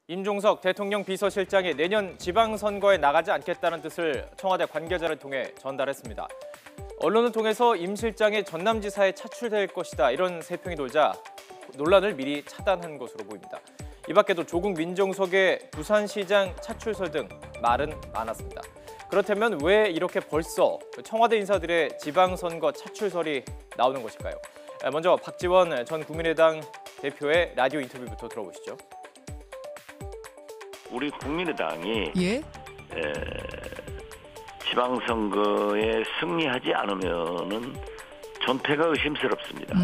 임종석 대통령 비서실장이 내년 지방선거에 나가지 않겠다는 뜻을 청와대 관계자를 통해 전달했습니다. 언론을 통해서 임 실장이 전남지사에 차출될 것이다 이런 세평이 돌자 논란을 미리 차단한 것으로 보입니다. 이 밖에도 조국 민정석의 부산시장 차출설 등 말은 많았습니다. 그렇다면 왜 이렇게 벌써 청와대 인사들의 지방선거 차출설이 나오는 것일까요? 먼저 박지원 전 국민의당 대표의 라디오 인터뷰부터 들어보시죠. 우리 국민의당이 예? 지방선거에 승리하지 않으면은 존폐가 의심스럽습니다.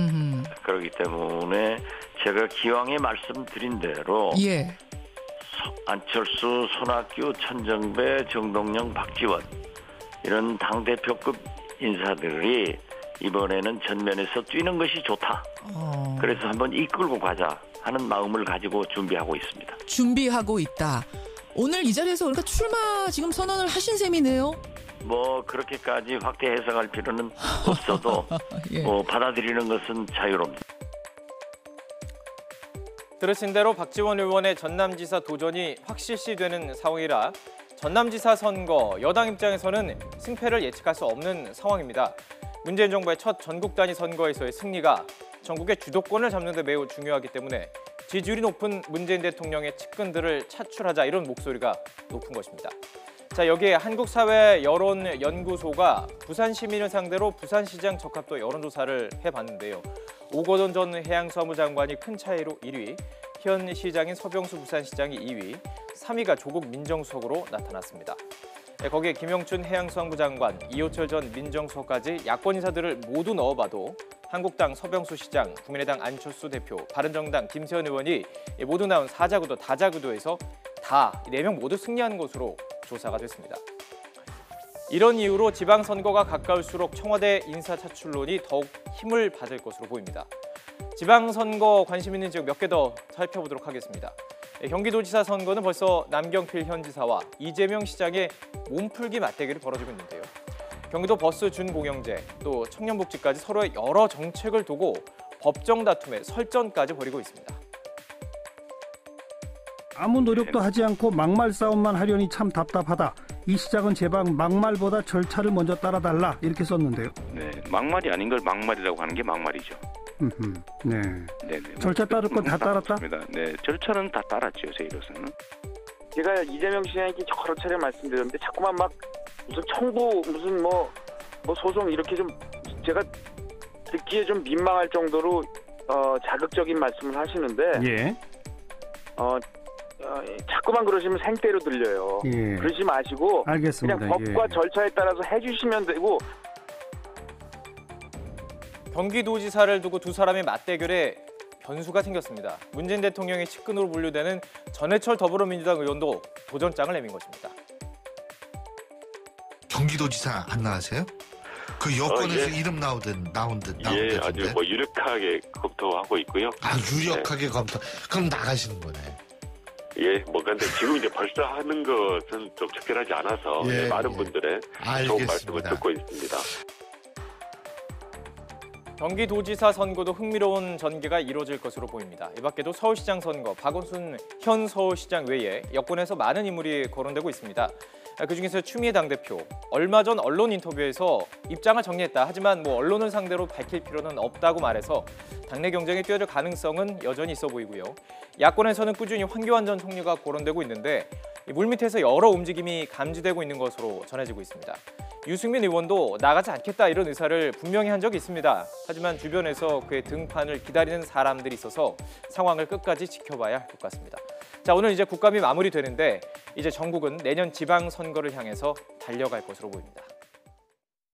그렇기 때문에 제가 기왕에 말씀드린 대로 예. 안철수, 손학규, 천정배, 정동영, 박지원 이런 당대표급 인사들이 이번에는 전면에서 뛰는 것이 좋다. 그래서 한번 이끌고 가자 하는 마음을 가지고 준비하고 있습니다. 준비하고 있다. 오늘 이 자리에서 우리가 출마 지금 선언을 하신 셈이네요. 뭐 그렇게까지 확대 해석할 필요는 없어도 예. 받아들이는 것은 자유롭습니다. 들으신 대로 박지원 의원의 전남지사 도전이 확실시되는 상황이라 전남지사 선거 여당 입장에서는 승패를 예측할 수 없는 상황입니다. 문재인 정부의 첫 전국 단위 선거에서의 승리가 전국의 주도권을 잡는 데 매우 중요하기 때문에 지지율이 높은 문재인 대통령의 측근들을 차출하자 이런 목소리가 높은 것입니다. 자, 여기에 한국사회여론연구소가 부산 시민을 상대로 부산시장 적합도 여론조사를 해봤는데요. 오거돈 전 해양수산부 장관이 큰 차이로 1위, 현 시장인 서병수 부산시장이 2위, 3위가 조국 민정수석으로 나타났습니다. 거기에 김영춘 해양수산부 장관, 이호철 전 민정수석까지 야권 인사들을 모두 넣어봐도 한국당 서병수 시장, 국민의당 안철수 대표, 바른정당 김세현 의원이 모두 나온 사자구도, 다자구도에서 다 4명 모두 승리한 것으로 조사가 됐습니다. 이런 이유로 지방선거가 가까울수록 청와대 인사 차출론이 더욱 힘을 받을 것으로 보입니다. 지방선거 관심 있는 지역 몇 개 더 살펴보도록 하겠습니다. 경기도지사 선거는 벌써 남경필 현 지사와 이재명 시장의 몸풀기 맞대결이 벌어지고 있는데요. 경기도 버스 준공영제, 또 청년복지까지 서로의 여러 정책을 두고 법정 다툼에 설전까지 벌이고 있습니다. 아무 노력도 하지 않고 막말 싸움만 하려니 참 답답하다. 이 시장은 제발 막말보다 절차를 먼저 따라달라 이렇게 썼는데요. 네, 막말이 아닌 걸 막말이라고 하는 게 막말이죠. 네. 네네. 절차 따를 건 다 따랐다? 네, 절차는 다 따랐죠, 저희로서는. 제가 이재명 시장에게 여러 차례 말씀드렸는데 자꾸만 막 무슨 청구 무슨 뭐 소송 이렇게 좀 제가 듣기에 좀 민망할 정도로 자극적인 말씀을 하시는데 예. 자꾸만 그러시면 생떼로 들려요. 예. 그러지 마시고 알겠습니다. 그냥 법과 절차에 따라서 해주시면 되고. 경기도지사를 두고 두 사람의 맞대결에 변수가 생겼습니다. 문재인 대통령의 측근으로 분류되는 전해철 더불어민주당 의원도 도전장을 내민 것입니다. 경기도지사 안 나가세요? 그 여권에서 예. 이름 나온듯. 예, 아주 유력하게 검토하고 있고요. 아, 유력하게 검토. 그럼 나가시는 거네. 예, 근데 지금 이제 벌써 하는 것은 좀 적절하지 않아서 예, 많은 예. 분들의 좋은 말씀을 듣고 있습니다. 경기도지사 선거도 흥미로운 전개가 이루어질 것으로 보입니다. 이 밖에도 서울시장 선거, 박원순 현 서울시장 외에 여권에서 많은 인물이 거론되고 있습니다. 그중에서 추미애 당대표, 얼마 전 언론 인터뷰에서 입장을 정리했다. 하지만 언론을 상대로 밝힐 필요는 없다고 말해서 당내 경쟁에 뛰어들 가능성은 여전히 있어 보이고요. 야권에서는 꾸준히 황교안 전 총리가 거론되고 있는데 물밑에서 여러 움직임이 감지되고 있는 것으로 전해지고 있습니다. 유승민 의원도 나가지 않겠다 이런 의사를 분명히 한 적이 있습니다. 하지만 주변에서 그의 등판을 기다리는 사람들이 있어서 상황을 끝까지 지켜봐야 할 것 같습니다. 자, 오늘 이제 국감이 마무리되는데 이제 전국은 내년 지방선거를 향해서 달려갈 것으로 보입니다.